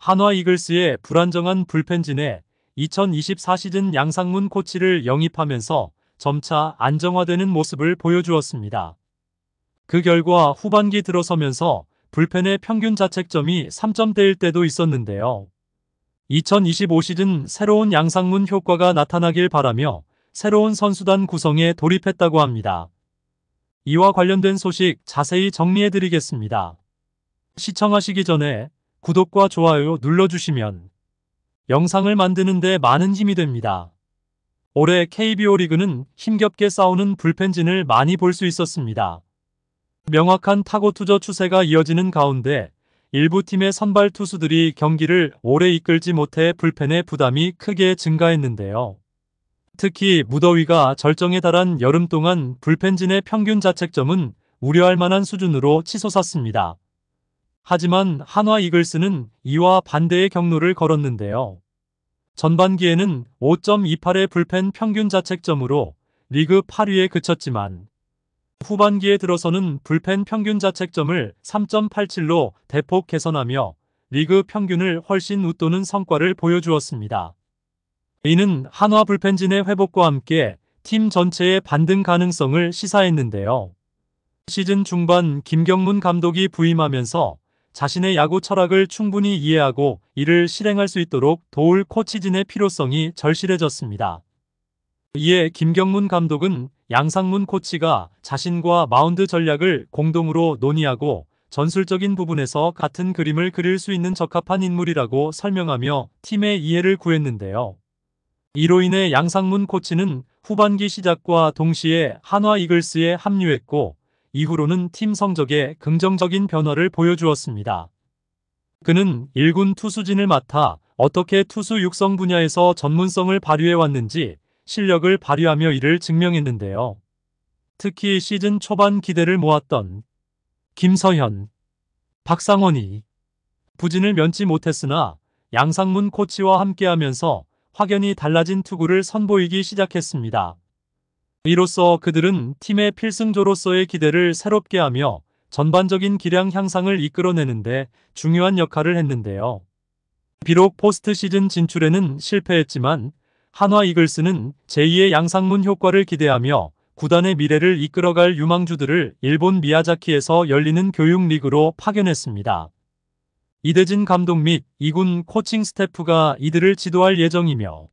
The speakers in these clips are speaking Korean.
한화 이글스의 불안정한 불펜진에 2024 시즌 양상문 코치를 영입하면서 점차 안정화되는 모습을 보여주었습니다. 그 결과 후반기 들어서면서 불펜의 평균 자책점이 3점대일 때도 있었는데요. 2025 시즌 새로운 양상문 효과가 나타나길 바라며 새로운 선수단 구성에 돌입했다고 합니다. 이와 관련된 소식 자세히 정리해드리겠습니다. 시청하시기 전에 구독과 좋아요 눌러주시면 영상을 만드는 데 많은 힘이 됩니다. 올해 KBO 리그는 힘겹게 싸우는 불펜진을 많이 볼 수 있었습니다. 명확한 타고 투저 추세가 이어지는 가운데 일부 팀의 선발 투수들이 경기를 오래 이끌지 못해 불펜의 부담이 크게 증가했는데요. 특히 무더위가 절정에 달한 여름 동안 불펜진의 평균 자책점은 우려할 만한 수준으로 치솟았습니다. 하지만 한화 이글스는 이와 반대의 경로를 걸었는데요. 전반기에는 5.28의 불펜 평균 자책점으로 리그 8위에 그쳤지만 후반기에 들어서는 불펜 평균 자책점을 3.87로 대폭 개선하며 리그 평균을 훨씬 웃도는 성과를 보여주었습니다. 이는 한화 불펜진의 회복과 함께 팀 전체의 반등 가능성을 시사했는데요. 시즌 중반 김경문 감독이 부임하면서 자신의 야구 철학을 충분히 이해하고 이를 실행할 수 있도록 도울 코치진의 필요성이 절실해졌습니다. 이에 김경문 감독은 양상문 코치가 자신과 마운드 전략을 공동으로 논의하고 전술적인 부분에서 같은 그림을 그릴 수 있는 적합한 인물이라고 설명하며 팀의 이해를 구했는데요. 이로 인해 양상문 코치는 후반기 시작과 동시에 한화 이글스에 합류했고 이후로는 팀 성적에 긍정적인 변화를 보여주었습니다. 그는 1군 투수진을 맡아 어떻게 투수 육성 분야에서 전문성을 발휘해왔는지 실력을 발휘하며 이를 증명했는데요. 특히 시즌 초반 기대를 모았던 김서현, 박상원이 부진을 면치 못했으나 양상문 코치와 함께하면서 확연히 달라진 투구를 선보이기 시작했습니다. 이로써 그들은 팀의 필승조로서의 기대를 새롭게 하며 전반적인 기량 향상을 이끌어내는데 중요한 역할을 했는데요. 비록 포스트 시즌 진출에는 실패했지만 한화 이글스는 제2의 양상문 효과를 기대하며 구단의 미래를 이끌어갈 유망주들을 일본 미야자키에서 열리는 교육 리그로 파견했습니다. 이대진 감독 및 2군 코칭 스태프가 이들을 지도할 예정이며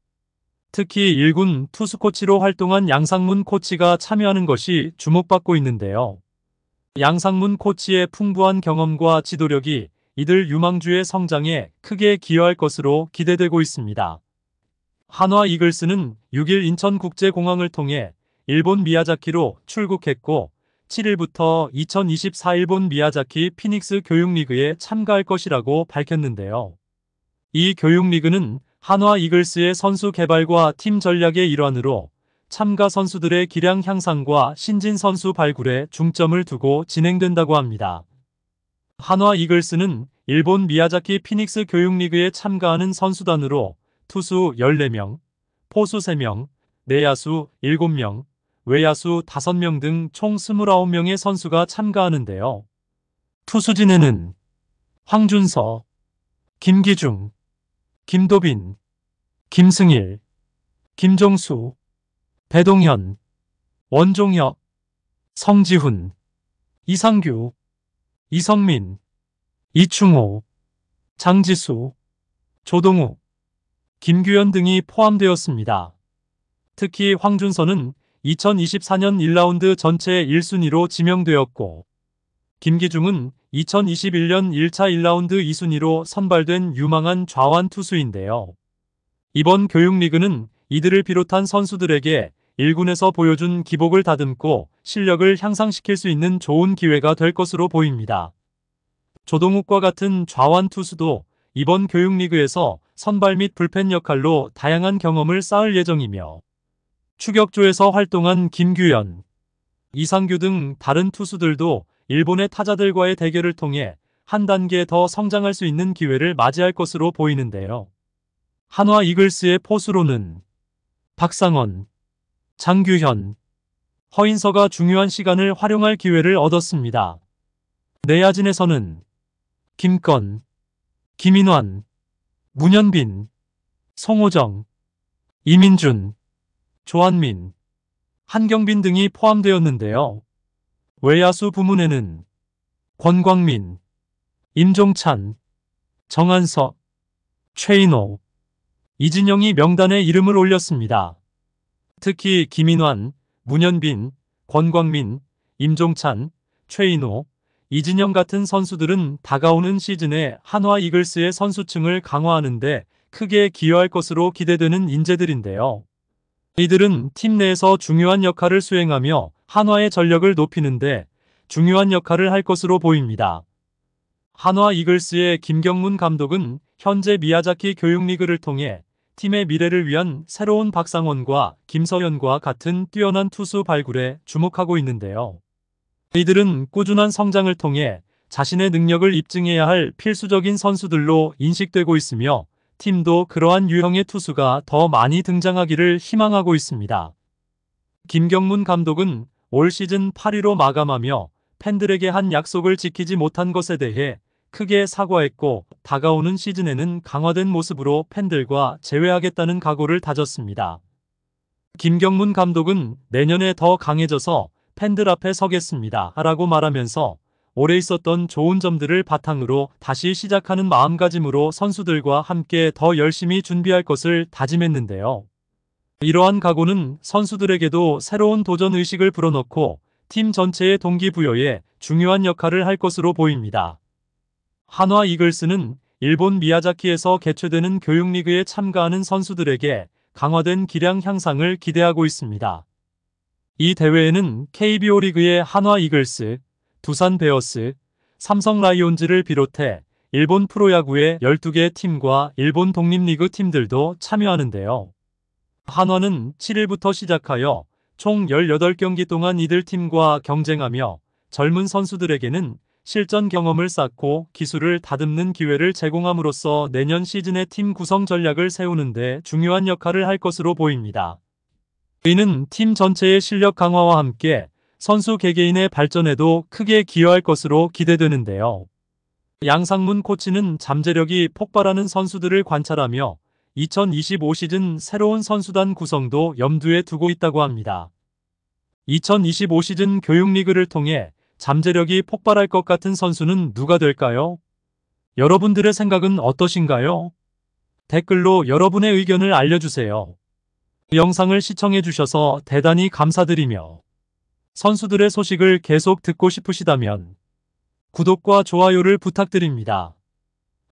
특히 1군 투수 코치로 활동한 양상문 코치가 참여하는 것이 주목받고 있는데요. 양상문 코치의 풍부한 경험과 지도력이 이들 유망주의 성장에 크게 기여할 것으로 기대되고 있습니다. 한화 이글스는 6일 인천국제공항을 통해 일본 미야자키로 출국했고 7일부터 2024 일본 미야자키 피닉스 교육리그에 참가할 것이라고 밝혔는데요. 이 교육리그는 한화 이글스의 선수 개발과 팀 전략의 일환으로 참가 선수들의 기량 향상과 신진 선수 발굴에 중점을 두고 진행된다고 합니다. 한화 이글스는 일본 미야자키 피닉스 교육리그에 참가하는 선수단으로 투수 14명, 포수 3명, 내야수 7명, 외야수 5명 등 총 29명의 선수가 참가하는데요. 투수진에는 황준서, 김기중, 김도빈, 김승일, 김종수, 배동현, 원종혁, 성지훈, 이상규, 이성민, 이충호, 장지수, 조동욱, 김규현 등이 포함되었습니다. 특히 황준서는 2024년 1라운드 전체 1순위로 지명되었고 김기중은 2021년 1차 1라운드 2순위로 선발된 유망한 좌완 투수인데요. 이번 교육리그는 이들을 비롯한 선수들에게 1군에서 보여준 기복을 다듬고 실력을 향상시킬 수 있는 좋은 기회가 될 것으로 보입니다. 조동욱과 같은 좌완 투수도 이번 교육리그에서 선발 및 불펜 역할로 다양한 경험을 쌓을 예정이며 추격조에서 활동한 김규현, 이상규 등 다른 투수들도 일본의 타자들과의 대결을 통해 한 단계 더 성장할 수 있는 기회를 맞이할 것으로 보이는데요. 한화 이글스의 포수로는 박상원, 장규현, 허인서가 중요한 시간을 활용할 기회를 얻었습니다. 내야진에서는 김건, 김인환, 문현빈, 송호정, 이민준, 조한민, 한경빈 등이 포함되었는데요. 외야수 부문에는 권광민, 임종찬, 정한석, 최인호, 이진영이 명단에 이름을 올렸습니다. 특히 김인환, 문현빈, 권광민, 임종찬, 최인호, 이진영 같은 선수들은 다가오는 시즌에 한화 이글스의 선수층을 강화하는데 크게 기여할 것으로 기대되는 인재들인데요. 이들은 팀 내에서 중요한 역할을 수행하며 한화의 전력을 높이는데 중요한 역할을 할 것으로 보입니다. 한화 이글스의 김경문 감독은 현재 미야자키 교육리그를 통해 팀의 미래를 위한 새로운 박상원과 김서현과 같은 뛰어난 투수 발굴에 주목하고 있는데요. 이들은 꾸준한 성장을 통해 자신의 능력을 입증해야 할 필수적인 선수들로 인식되고 있으며 팀도 그러한 유형의 투수가 더 많이 등장하기를 희망하고 있습니다. 김경문 감독은 올 시즌 8위로 마감하며 팬들에게 한 약속을 지키지 못한 것에 대해 크게 사과했고 다가오는 시즌에는 강화된 모습으로 팬들과 재회하겠다는 각오를 다졌습니다. 김경문 감독은 내년에 더 강해져서 팬들 앞에 서겠습니다 라고 말하면서 올해 있었던 좋은 점들을 바탕으로 다시 시작하는 마음가짐으로 선수들과 함께 더 열심히 준비할 것을 다짐했는데요. 이러한 각오는 선수들에게도 새로운 도전 의식을 불어넣고 팀 전체의 동기부여에 중요한 역할을 할 것으로 보입니다. 한화 이글스는 일본 미야자키에서 개최되는 교육리그에 참가하는 선수들에게 강화된 기량 향상을 기대하고 있습니다. 이 대회에는 KBO 리그의 한화 이글스, 두산 베어스, 삼성 라이온즈를 비롯해 일본 프로야구의 12개 팀과 일본 독립리그 팀들도 참여하는데요. 한화는 7일부터 시작하여 총 18경기 동안 이들 팀과 경쟁하며 젊은 선수들에게는 실전 경험을 쌓고 기술을 다듬는 기회를 제공함으로써 내년 시즌의 팀 구성 전략을 세우는 데 중요한 역할을 할 것으로 보입니다. 이는 팀 전체의 실력 강화와 함께 선수 개개인의 발전에도 크게 기여할 것으로 기대되는데요. 양상문 코치는 잠재력이 폭발하는 선수들을 관찰하며 2025 시즌 새로운 선수단 구성도 염두에 두고 있다고 합니다. 2025 시즌 교육리그를 통해 잠재력이 폭발할 것 같은 선수는 누가 될까요? 여러분들의 생각은 어떠신가요? 댓글로 여러분의 의견을 알려주세요. 영상을 시청해주셔서 대단히 감사드리며 선수들의 소식을 계속 듣고 싶으시다면 구독과 좋아요를 부탁드립니다.